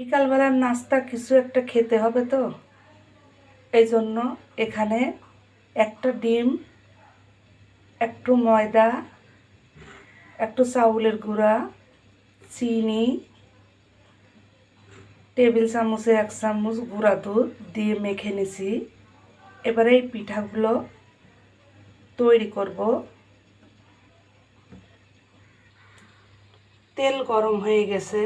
বিকালবেলার নাস্তা কিছু একটা খেতে হবে তো, এই জন্য এখানে একটা ডিম, একটু ময়দা, একটু চাউলের গুঁড়া, চিনি, টেবিল চামচে 1 চামচ গুঁড়া দুধ দিয়ে মেখে নিছি। এবারে এই পিঠাগুলো তৈরি করব। তেল গরম হয়ে গেছে,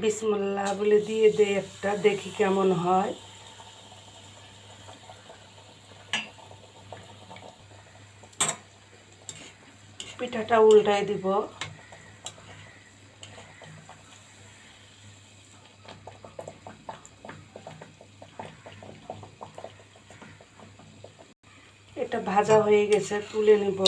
বিসমিল্লাহ বলে দিয়ে দেই একটা, দেখি কেমন হয়। পিঠাটা উল্টাই দিব। এটা ভাজা হয়ে গেছে, তুলে নিব।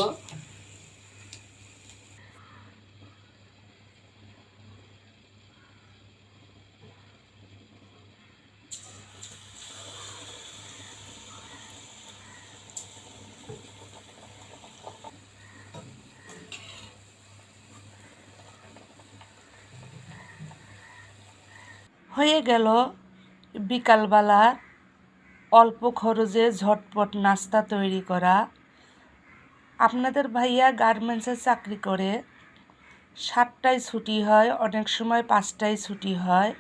হয়ে গেল বিকালবেলা অল্প খরচে ঝটপট নাস্তা তৈরি করা। আপনাদের ভাইয়া গার্মেন্টসে চাকরি করে, 7টায় ছুটি হয়, অনেক সময় 5টায় ছুটি হয়।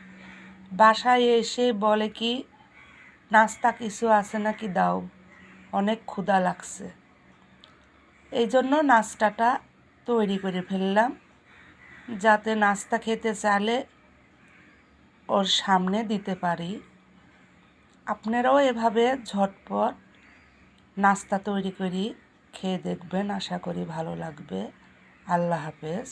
বাসায় এসে বলে কি, নাস্তা কিছু আছে নাকি দাও, অনেক ক্ষুধা লাগছে। এই জন্য নাস্তাটা তৈরি করে ফেললাম, যাতে নাস্তা খেতে চাইলে ওর সামনে দিতে পারি। আপনারাও এভাবে ঝটপট নাস্তা তৈরি করি খেয়ে দেখবেন, আশা করি ভালো লাগবে। আল্লাহ হাফেজ।